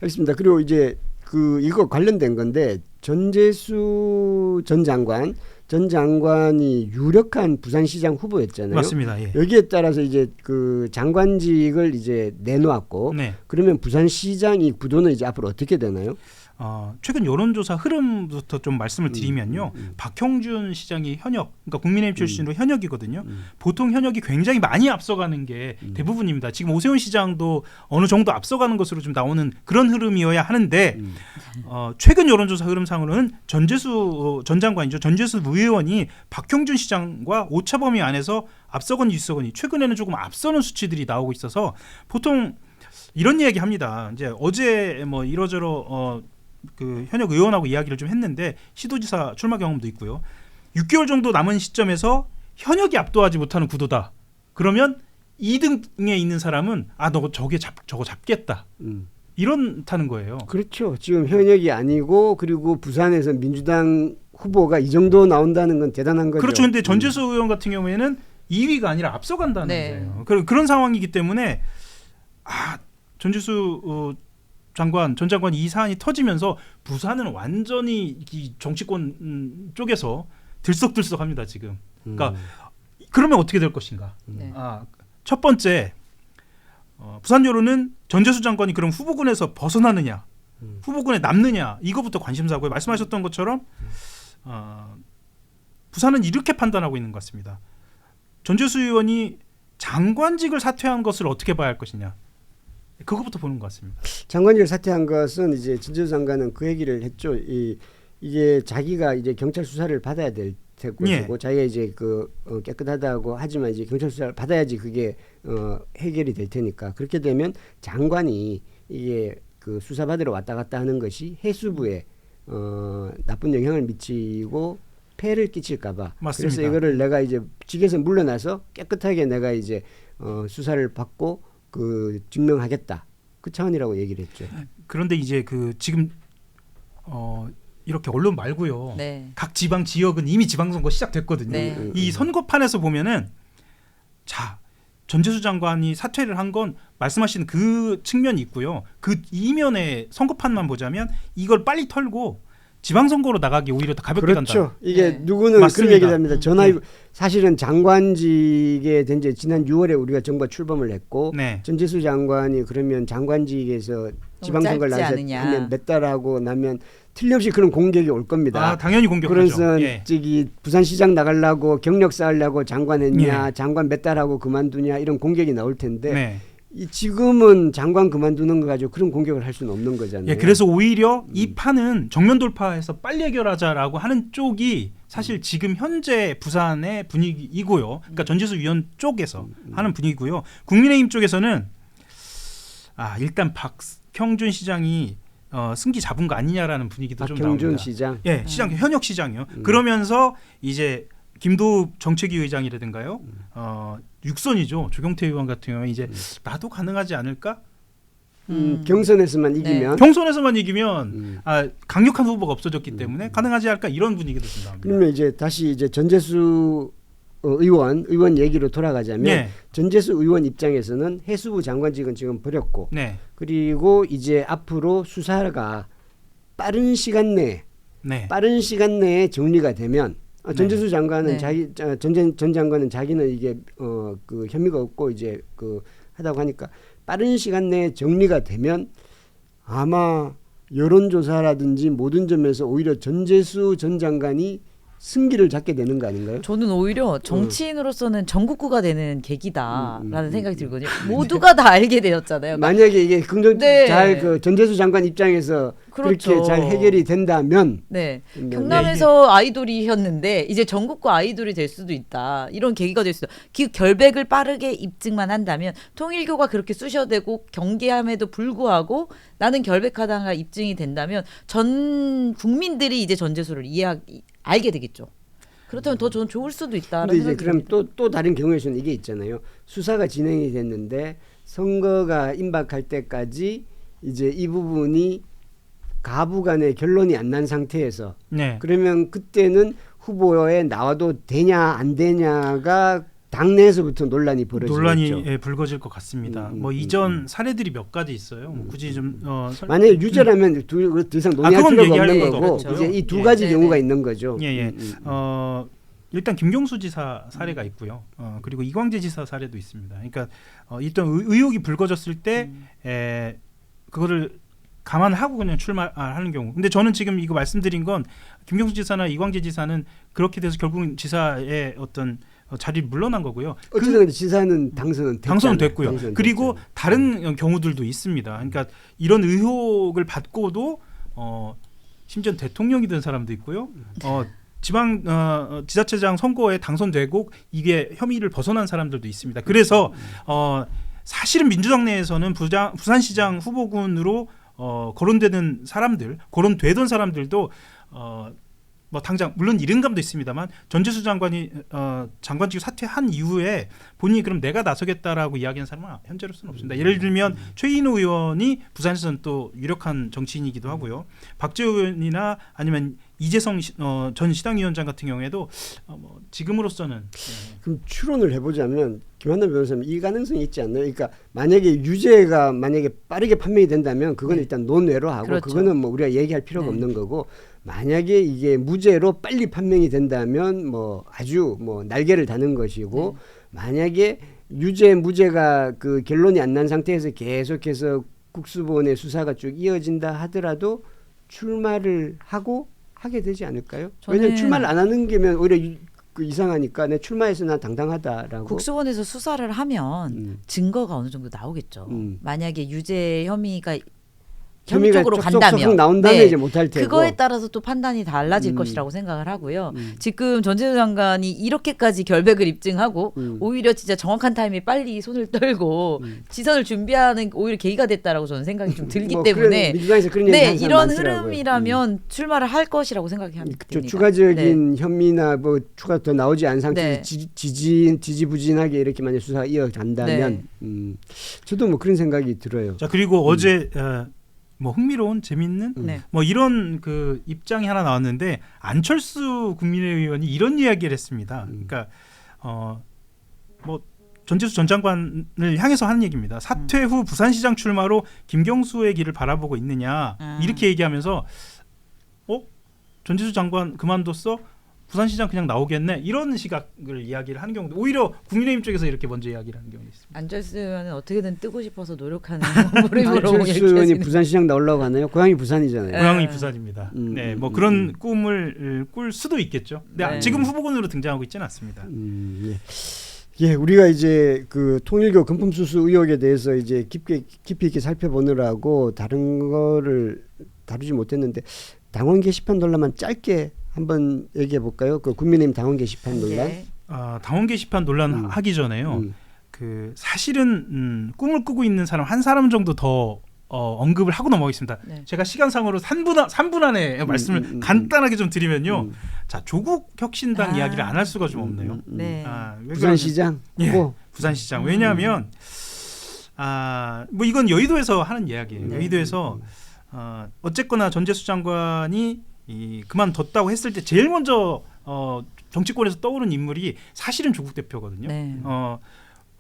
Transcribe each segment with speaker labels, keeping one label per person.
Speaker 1: 알겠습니다. 그리고 이제 이거 관련된 건데 전재수 전 장관이 유력한 부산시장 후보였잖아요.
Speaker 2: 맞습니다. 예.
Speaker 1: 여기에 따라서 이제 그 장관직을 이제 내놓았고,
Speaker 2: 네.
Speaker 1: 그러면 부산시장이 구도는 이제 앞으로 어떻게 되나요?
Speaker 2: 최근 여론조사 흐름부터 좀 말씀을 드리면요. 박형준 시장이 현역, 그러니까 국민의힘 출신으로 현역이거든요. 보통 현역이 굉장히 많이 앞서가는 게 대부분입니다. 지금 오세훈 시장도 어느 정도 앞서가는 것으로 좀 나오는 그런 흐름이어야 하는데 최근 여론조사 흐름상으로는 전재수 전 장관이죠. 전재수 의원이 박형준 시장과 오차 범위 안에서 앞서거니 뒤서거니 최근에는 조금 앞서는 수치들이 나오고 있어서 보통 이런 이야기 합니다. 이제 어제 뭐 이러저러 그 현역 의원하고 이야기를 좀 했는데 시도지사 출마 경험도 있고요. 6개월 정도 남은 시점에서 현역이 압도하지 못하는 구도다. 그러면 2등에 있는 사람은 너 저거 잡겠다. 이런다는 거예요.
Speaker 1: 그렇죠. 지금 현역이 아니고 그리고 부산에서 민주당 후보가 이 정도 나온다는 건 대단한 거죠.
Speaker 2: 그렇죠. 근데 전재수 의원 같은 경우에는 2위가 아니라 앞서간다는
Speaker 3: 네.
Speaker 2: 거예요. 그런 상황이기 때문에 전재수 전 장관이 이 사안이 터지면서 부산은 완전히 이 정치권 쪽에서 들썩들썩합니다 지금. 그러니까 그러면 어떻게 될 것인가?
Speaker 3: 네.
Speaker 2: 첫 번째 부산 여론은 전재수 장관이 그럼 후보군에서 벗어나느냐, 후보군에 남느냐 이거부터 관심사고요. 말씀하셨던 것처럼 부산은 이렇게 판단하고 있는 것 같습니다. 전재수 의원이 장관직을 사퇴한 것을 어떻게 봐야 할 것이냐. 그거부터 보는 것 같습니다.
Speaker 1: 장관직을 사퇴한 것은 이제 전재수 장관은 그 얘기를 했죠. 이게 자기가 이제 경찰 수사를 받아야 될 테고,
Speaker 2: 예.
Speaker 1: 자기가 이제 깨끗하다고 하지만 이제 경찰 수사를 받아야지 그게 해결이 될 테니까, 그렇게 되면 장관이 이게 그 수사 받으러 왔다 갔다 하는 것이 해수부에 나쁜 영향을 미치고 폐해를 끼칠까봐.
Speaker 2: 맞습니다.
Speaker 1: 그래서 이거를 내가 이제 직에서 물러나서 깨끗하게 내가 이제 수사를 받고 증명하겠다. 그 차원이라고 얘기를 했죠.
Speaker 2: 그런데 이제 지금 이렇게 언론 말고요.
Speaker 3: 네.
Speaker 2: 각 지방 지역은 이미 지방선거 시작됐거든요.
Speaker 3: 네.
Speaker 2: 이 선거판에서 보면은 전재수 장관이 사퇴를 한 건 말씀하신 그 측면이 있고요. 그 이면의 선거판만 보자면 이걸 빨리 털고 지방선거로 나가기 오히려 더 가볍게 간다.
Speaker 1: 그렇죠. 이게
Speaker 3: 네.
Speaker 1: 누구는
Speaker 2: 맞습니다.
Speaker 1: 그런 얘기를 합니다. 사실은 장관직에 된 지 지난 6월에 우리가 정부가 출범을 했고,
Speaker 2: 네.
Speaker 1: 전재수 장관이 그러면 장관직에서 지방선거를
Speaker 3: 짧지
Speaker 1: 나서
Speaker 3: 않으냐.
Speaker 1: 하면 몇 달 하고 나면 틀림없이 그런 공격이 올 겁니다.
Speaker 2: 당연히 공격하죠.
Speaker 1: 그래서
Speaker 2: 예.
Speaker 1: 부산시장 나가려고 경력 쌓으려고 장관 했냐,
Speaker 2: 예.
Speaker 1: 장관 몇 달 하고 그만두냐, 이런 공격이 나올 텐데
Speaker 2: 네.
Speaker 1: 지금은 장관 그만두는 거 가지고 그런 공격을 할 수는 없는 거잖아요.
Speaker 2: 예, 그래서 오히려 이 판은 정면 돌파해서 빨리 해결하자라고 하는 쪽이 사실 지금 현재 부산의 분위기이고요. 그러니까 전재수 위원 쪽에서 하는 분위기고요. 국민의힘 쪽에서는 일단 박형준 시장이 승기 잡은 거 아니냐라는 분위기도 좀 나옵니다.
Speaker 1: 박형준 시장.
Speaker 2: 예, 시장 현역 시장이요. 그러면서 이제 김도읍 정책위 의장이라든가요. 육선이죠. 조경태 의원 같은 경우에 이제 나도 가능하지 않을까?
Speaker 1: 경선에서만 이기면.
Speaker 2: 경선에서만 이기면 강력한 후보가 없어졌기 때문에 가능하지 않을까 이런 분위기도 좀 나옵니다.
Speaker 1: 그러면 이제 다시 이제 전재수 의원 얘기로 돌아가자면,
Speaker 2: 네.
Speaker 1: 전재수 의원 입장에서는 해수부 장관직은 지금 버렸고,
Speaker 2: 네.
Speaker 1: 그리고 이제 앞으로 수사가 빠른 시간 내에 정리가 되면, 전재수 장관은
Speaker 3: 네.
Speaker 1: 전 장관은 자기는 이게 그 혐의가 없고 이제 하다고 하니까 빠른 시간 내에 정리가 되면 아마 여론조사라든지 모든 점에서 오히려 전재수 전 장관이 승기를 잡게 되는 거 아닌가요?
Speaker 3: 저는 오히려 정치인으로서는 전국구가 되는 계기다라는 생각이 들거든요. 모두가 다 알게 되었잖아요.
Speaker 1: 만약에 이게
Speaker 3: 네.
Speaker 1: 잘 전재수 장관 입장에서
Speaker 3: 그렇죠.
Speaker 1: 그렇게 잘 해결이 된다면,
Speaker 3: 네. 경남에서 아이돌이셨는데 이제 전국구 아이돌이 될 수도 있다. 이런 계기가 될 수도. 그 결백을 빠르게 입증만 한다면, 통일교가 그렇게 쑤셔대고 경계함에도 불구하고 나는 결백하다가 입증이 된다면 전 국민들이 이제 전재수를 알게 되겠죠. 그렇다면 더 저는 좋을 수도 있다라는
Speaker 1: 근데 이제
Speaker 3: 생각이
Speaker 1: 그럼
Speaker 3: 듭니다.
Speaker 1: 또 다른 경우에서는 이게 있잖아요. 수사가 진행이 됐는데 선거가 임박할 때까지 이제 이 부분이 가부간의 결론이 안 난 상태에서,
Speaker 2: 네.
Speaker 1: 그러면 그때는 후보에 나와도 되냐 안 되냐가 당내에서부터 논란이 벌어지죠.
Speaker 2: 논란이 불거질 것 같습니다. 뭐 이전
Speaker 1: 음.
Speaker 2: 사례들이 몇 가지 있어요. 뭐 굳이 좀
Speaker 1: 만약에 유죄라면 더 이상 논의할
Speaker 2: 그건
Speaker 1: 필요가
Speaker 2: 얘기할
Speaker 1: 없는
Speaker 2: 것도
Speaker 1: 거고
Speaker 2: 없고요.
Speaker 1: 이제 이 두
Speaker 2: 예.
Speaker 1: 가지
Speaker 3: 네네.
Speaker 1: 경우가 있는 거죠.
Speaker 2: 예. 일단 김경수 지사 사례가 있고요. 그리고 이광재 지사 사례도 있습니다. 그러니까 일단 의혹이 불거졌을 때 그거를 감안하고 그냥 출마하는 경우. 근데 저는 지금 이거 말씀드린 건 김경수 지사나 이광재 지사는 그렇게 돼서 결국은 지사의 어떤 자리를 물러난 거고요.
Speaker 1: 어쨌든 근데 지사는 당선은
Speaker 2: 됐고요. 그리고 다른 경우들도 있습니다. 그러니까 이런 의혹을 받고도 심지어 대통령이 된 사람도 있고요. 지방 지자체장 선거에 당선되고 이게 혐의를 벗어난 사람들도 있습니다. 그래서 사실은 민주당 내에서는 부산시장 후보군으로 거론되던 사람들도 뭐 당장 물론 이른감도 있습니다만 전재수 장관이 장관직 사퇴한 이후에 본인이 그럼 내가 나서겠다라고 이야기한 사람은 현재로서는 없습니다. 예를 들면 최인호 의원이 부산에서는 또 유력한 정치인이기도 하고요. 박재호 의원이나 아니면 이재성 전 시당위원장 같은 경우에도 뭐 지금으로서는
Speaker 1: 그럼 추론을 해보자면 김한남 변호사님 이 가능성이 있지 않나요? 그러니까 만약에 유죄가 빠르게 판명이 된다면 그건 일단 논외로 하고
Speaker 3: 그렇죠.
Speaker 1: 그거는 뭐 우리가 얘기할 필요가 없는 거고 만약에 이게 무죄로 빨리 판명이 된다면 뭐 아주 뭐 날개를 다는 것이고 만약에 유죄 무죄가 그 결론이 안 난 상태에서 계속해서 국수본의 수사가 쭉 이어진다 하더라도 출마를 하게 되지 않을까요? 왜냐하면 출마를 안 하는 게면 오히려 이상하니까 내 출마해서 나 당당하다라고.
Speaker 3: 국수원에서 수사를 하면 증거가 어느 정도 나오겠죠. 만약에 유죄 혐의가 혐의적으로 간다면
Speaker 1: 나온다면 이제 못할 테고
Speaker 3: 그거에 따라서 또 판단이 달라질 것이라고 생각을 하고요. 지금 전재수 장관이 이렇게까지 결백을 입증하고 오히려 진짜 정확한 타임에 빨리 손을 떨고 지선을 준비하는 오히려 계기가 됐다라고 저는 생각이 좀 들기 때문에
Speaker 1: 민주당에서 그런 얘기 항상
Speaker 3: 이런
Speaker 1: 많더라고요.
Speaker 3: 흐름이라면 출마를 할 것이라고 생각합니다.
Speaker 1: 추가적인 혐의나 뭐 추가 더 나오지 않은 상태에서
Speaker 3: 네.
Speaker 1: 지지부진하게 이렇게 만약 수사가 이어간다면 저도 뭐 그런 생각이 들어요.
Speaker 2: 자 그리고 어제 뭐 흥미로운 재밌는 뭐 이런 그 입장이 하나 나왔는데 안철수 국민의힘 의원이 이런 이야기를 했습니다. 그러니까 뭐 전재수 전 장관을 향해서 하는 얘기입니다. 사퇴 후 부산시장 출마로 김경수의 길을 바라보고 있느냐 이렇게 얘기하면서 전재수 장관 그만뒀어? 부산시장 그냥 나오겠네 이런 시각을 이야기를 하는 경우도 오히려 국민의힘 쪽에서 이렇게 먼저 이야기를 하는 경우도 있습니다.
Speaker 3: 안철수 의원은 어떻게든 뜨고 싶어서 노력하는 모습으로
Speaker 1: 안철수 의원이 부산시장 나오려고 하나요? 고향이 부산이잖아요.
Speaker 2: 고향이 부산입니다. 네, 뭐 그런 꿈을 꿀 수도 있겠죠. 근데 지금 후보군으로 등장하고 있지는 않습니다.
Speaker 1: 예, 우리가 이제 그 통일교 금품수수 의혹에 대해서 이제 깊이 있게 살펴보느라고 다른 거를 다루지 못했는데 당원 게시판 논란만 짧게 한번 얘기해 볼까요? 그 국민의힘 당원 게시판 논란.
Speaker 2: 당원 게시판 논란 하기 전에요. 그 사실은 꿈을 꾸고 있는 사람 한 사람 정도 더 언급을 하고 넘어가겠습니다. 제가 시간상으로 3분 안에 말씀을 간단하게 좀 드리면요. 자 조국 혁신당 이야기를 안 할 수가 좀 없네요.
Speaker 1: 부산시장.
Speaker 2: 예, 부산시장. 왜냐하면 뭐 이건 여의도에서 하는 이야기예요. 여의도에서 어쨌거나 전재수 장관이 그만뒀다고 했을 때 제일 먼저 정치권에서 떠오른 인물이 사실은 조국 대표거든요.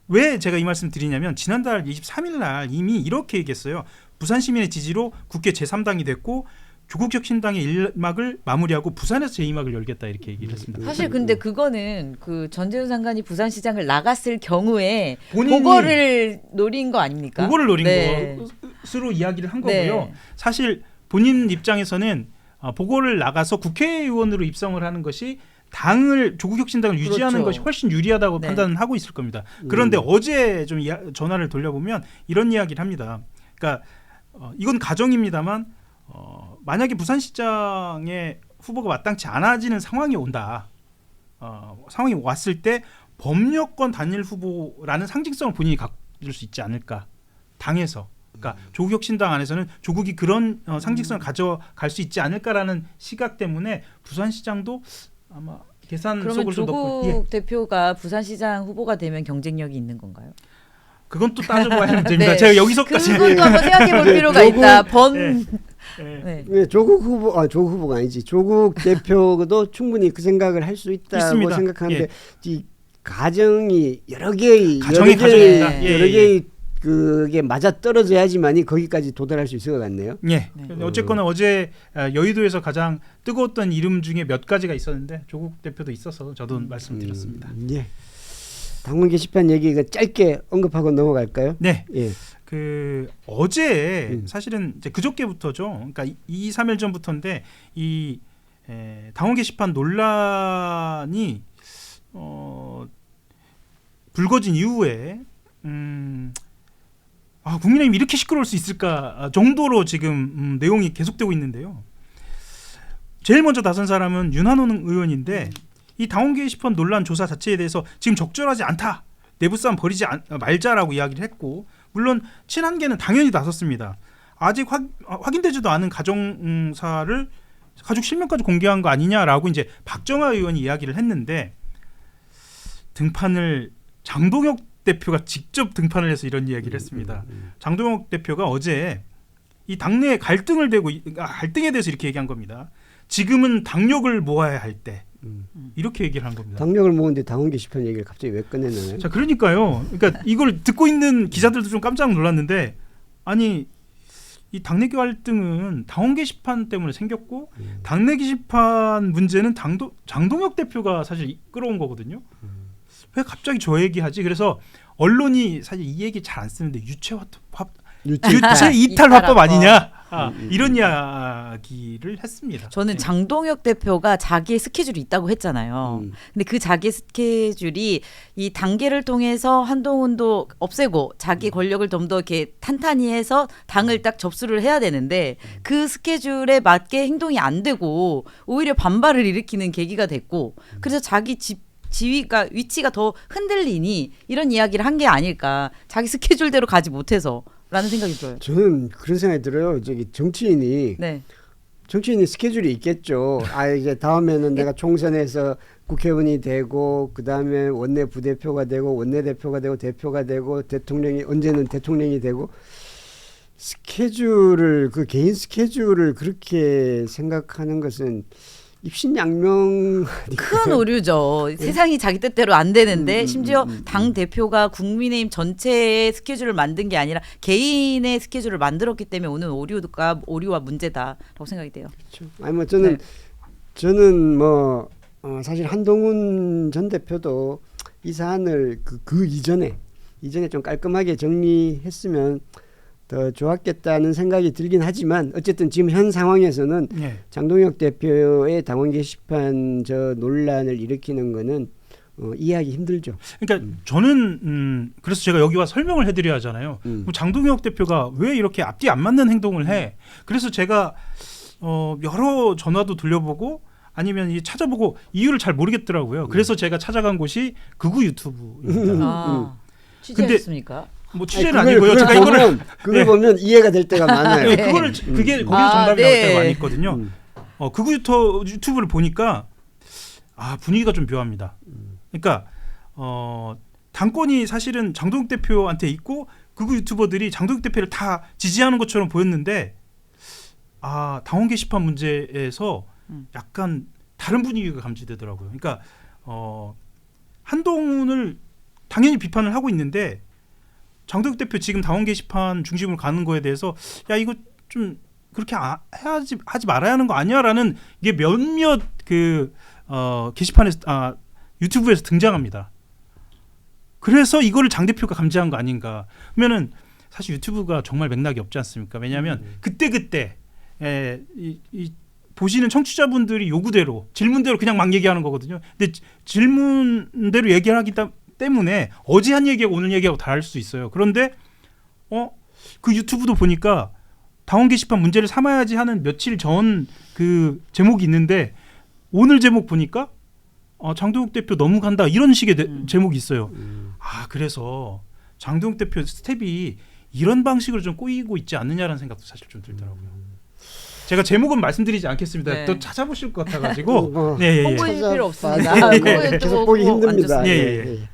Speaker 2: 왜 제가 이 말씀 드리냐면 지난달 23일 날 이미 이렇게 얘기했어요. 부산 시민의 지지로 국회 제3당이 됐고 조국 혁신당의 1막을 마무리하고 부산에서 제2막을 열겠다 이렇게 얘기를 했습니다.
Speaker 3: 사실 근데 그거는 그 전재수 장관이 부산시장을 나갔을 경우에
Speaker 2: 본인이
Speaker 3: 그거를 노린 거 아닙니까?
Speaker 2: 그거를 노린 것으로 이야기를 한 거고요. 사실 본인 입장에서는 보궐을 나가서 국회의원으로 입성을 하는 것이 조국 혁신당을 유지하는 것이 훨씬 유리하다고 판단하고 있을 겁니다. 그런데 어제 좀 전화를 돌려보면 이런 이야기를 합니다. 그러니까 이건 가정입니다만 만약에 부산시장의 후보가 마땅치 않아지는 상황이 온다. 상황이 왔을 때 범여권 단일 후보라는 상징성을 본인이 가질 수 있지 않을까. 당에서. 그러니까 조국 혁신당 안에서는 조국이 그런 상징성을 가져갈 수 있지 않을까라는 시각 때문에 부산시장도 아마 계산 속을 좀 넣고.
Speaker 3: 그러면 조국 대표가 부산시장 후보가 되면 경쟁력이 있는 건가요?
Speaker 2: 그건 또 따져봐야 하는 문제입니다. 제가 여기서까지
Speaker 3: 그것도 한번 생각해 볼 필요가 있다.
Speaker 1: 조국 후보가 아니지. 조국 대표도 충분히 그 생각을 할 수 있다고
Speaker 2: 있습니다.
Speaker 1: 생각하는데 이 가정이 여러 개의
Speaker 2: 가정이 가정입니다. 예,
Speaker 1: 여러
Speaker 2: 예,
Speaker 1: 개의 그게 맞아 떨어져야지만이 거기까지 도달할 수 있을 것 같네요.
Speaker 2: 예.
Speaker 3: 네.
Speaker 2: 어쨌거나 어제 여의도에서 가장 뜨거웠던 이름 중에 몇 가지가 있었는데 조국 대표도 있어서 저도 말씀드렸습니다.
Speaker 1: 예. 당원 게시판 얘기 짧게 언급하고 넘어갈까요?
Speaker 2: 네.
Speaker 1: 예.
Speaker 2: 그 어제 사실은 이제 그저께부터죠. 그러니까 2-3일 전부터인데 이 당원 게시판 논란이 불거진 이후에 국민의힘이 이렇게 시끄러울 수 있을까 정도로 지금 내용이 계속되고 있는데요. 제일 먼저 나선 사람은 윤한홍 의원인데 이 당원 게시판 논란 조사 자체에 대해서 지금 적절하지 않다. 내부 싸움 벌이지 말자라고 이야기를 했고 물론 친한계는 당연히 나섰습니다. 아직 확인되지도 않은 가정사를 가족 실명까지 공개한 거 아니냐라고 이제 박정하 의원이 이야기를 했는데 등판을 장동혁 대표가 직접 등판을 해서 이런 이야기를 했습니다. 장동혁 대표가 어제 이 당내 갈등에 대해서 이렇게 얘기한 겁니다. 지금은 당력을 모아야 할 때 이렇게 얘기를 한 겁니다.
Speaker 1: 당력을 모으는데 당원 게시판 얘기를 갑자기 왜 꺼내나요?
Speaker 2: 자, 그러니까요. 그러니까 이걸 듣고 있는 기자들도 좀 깜짝 놀랐는데 아니 이 당내 갈등은 당원 게시판 때문에 생겼고 당내 게시판 문제는 장동혁 대표가 사실 끌어온 거거든요. 왜 갑자기 저 얘기하지? 그래서 언론이 사실 이 얘기 잘 안 쓰는데 유체 이탈 화법 아니냐? 이런 이야기를 했습니다.
Speaker 3: 저는 장동혁 대표가 자기의 스케줄이 있다고 했잖아요. 근데 그 자기 스케줄이 이 단계를 통해서 한동훈도 없애고 자기 권력을 좀 더 이렇게 탄탄히 해서 당을 딱 접수를 해야 되는데 그 스케줄에 맞게 행동이 안 되고 오히려 반발을 일으키는 계기가 됐고 그래서 자기 지위가 위치가 더 흔들리니 이런 이야기를 한 게 아닐까. 자기 스케줄대로 가지 못해서 라는 생각이 들어요.
Speaker 1: 저는 그런 생각이 들어요. 정치인이
Speaker 3: 네.
Speaker 1: 스케줄이 있겠죠. 이제 다음에는 내가 총선에서 국회의원이 되고 그다음에 원내 부대표가 되고 원내대표가 되고 대표가 되고 언제는 대통령이 되고 그 개인 스케줄을 그렇게 생각하는 것은 입신양명
Speaker 3: 큰 오류죠. 세상이 자기 뜻대로 안 되는데 심지어 당 대표가 국민의힘 전체의 스케줄을 만든 게 아니라 개인의 스케줄을 만들었기 때문에 오는 오류와 문제다라고 생각이 돼요.
Speaker 1: 그렇죠. 아니 저는 사실 한동훈 전 대표도 이 사안을 그 이전에 좀 깔끔하게 정리했으면 더 좋았겠다는 생각이 들긴 하지만 어쨌든 지금 현 상황에서는 장동혁 대표의 당원 게시판 논란을 일으키는 거는 이해하기 힘들죠.
Speaker 2: 그러니까 저는 그래서 제가 여기 와 설명을 해드려야 하잖아요. 장동혁 대표가 왜 이렇게 앞뒤 안 맞는 행동을 해? 그래서 제가 여러 전화도 돌려보고 아니면 찾아보고 이유를 잘 모르겠더라고요. 그래서 제가 찾아간 곳이 극우 유튜브입니다.
Speaker 3: 취재했습니까?
Speaker 2: 취재는 아니고요. 제가
Speaker 1: 그걸 보면 이해가 될 때가 많아요.
Speaker 2: 그게 거기서 정답이 나올 때가 많이 있거든요. 극우 유튜브를 보니까 분위기가 좀 묘합니다. 그러니까 당권이 사실은 장동혁 대표한테 있고 극우 유튜버들이 장동혁 대표를 다 지지하는 것처럼 보였는데 당원 게시판 문제에서 약간 다른 분위기가 감지되더라고요. 그러니까 한동훈을 당연히 비판을 하고 있는데 장동혁 대표 지금 당원 게시판 중심으로 가는 거에 대해서 이거 좀 그렇게 하지 말아야 하는 거 아니야라는 이게 몇몇 게시판에서 유튜브에서 등장합니다. 그래서 이거를 장 대표가 감지한 거 아닌가? 그러면은 사실 유튜브가 정말 맥락이 없지 않습니까? 왜냐하면 그때 보시는 청취자분들이 요구대로 질문대로 그냥 막 얘기하는 거거든요. 근데 질문대로 얘기하기 때문에 어제 한 얘기하고 오늘 얘기하고 다를 수 있어요. 그런데 그 유튜브도 보니까 당원 게시판 문제를 삼아야지 하는 며칠 전 그 제목이 있는데 오늘 제목 보니까 장동혁 대표 너무 간다 이런 식의 제목이 있어요. 그래서 장동혁 대표 스텝이 이런 방식으로 좀 꼬이고 있지 않느냐라는 생각도 사실 좀 들더라고요. 제가 제목은 말씀드리지 않겠습니다.
Speaker 3: 네.
Speaker 2: 또 찾아보실 것 같아가지고
Speaker 3: 홍보해줄 필요 없습니다.
Speaker 1: 계속 보기 힘듭니다.
Speaker 3: 앉았습니다.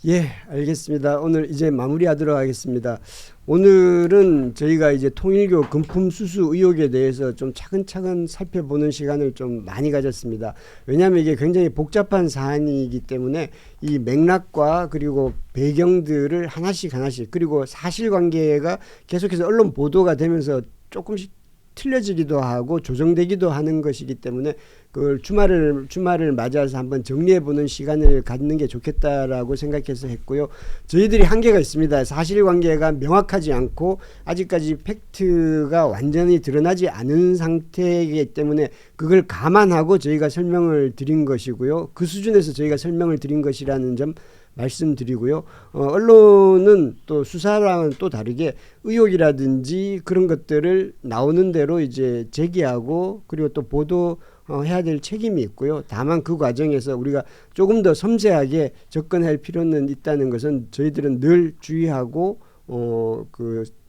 Speaker 1: 예, 알겠습니다. 오늘 이제 마무리하도록 하겠습니다. 오늘은 저희가 이제 통일교 금품 수수 의혹에 대해서 좀 차근차근 살펴보는 시간을 좀 많이 가졌습니다. 왜냐하면 이게 굉장히 복잡한 사안이기 때문에 이 맥락과 그리고 배경들을 하나씩 그리고 사실관계가 계속해서 언론 보도가 되면서 조금씩 틀려지기도 하고 조정되기도 하는 것이기 때문에 그걸 주말을 맞아서 한번 정리해보는 시간을 갖는 게 좋겠다라고 생각해서 했고요. 저희들이 한계가 있습니다. 사실관계가 명확하지 않고 아직까지 팩트가 완전히 드러나지 않은 상태이기 때문에 그걸 감안하고 저희가 설명을 드린 것이고요. 그 수준에서 저희가 설명을 드린 것이라는 점 말씀드리고요. 언론은 또 수사랑은 또 다르게 의혹이라든지 그런 것들을 나오는 대로 이제 제기하고 그리고 또 보도 해야 될 책임이 있고요. 다만 그 과정에서 우리가 조금 더 섬세하게 접근할 필요는 있다는 것은 저희들은 늘 주의하고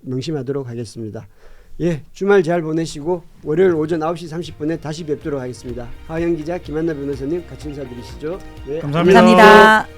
Speaker 1: 명심하도록 하겠습니다. 예, 주말 잘 보내시고 월요일 오전 9시 30분에 다시 뵙도록 하겠습니다. 하영 기자, 김한나 변호사님 같이 인사드리시죠. 네,
Speaker 2: 감사합니다.
Speaker 3: 감사합니다.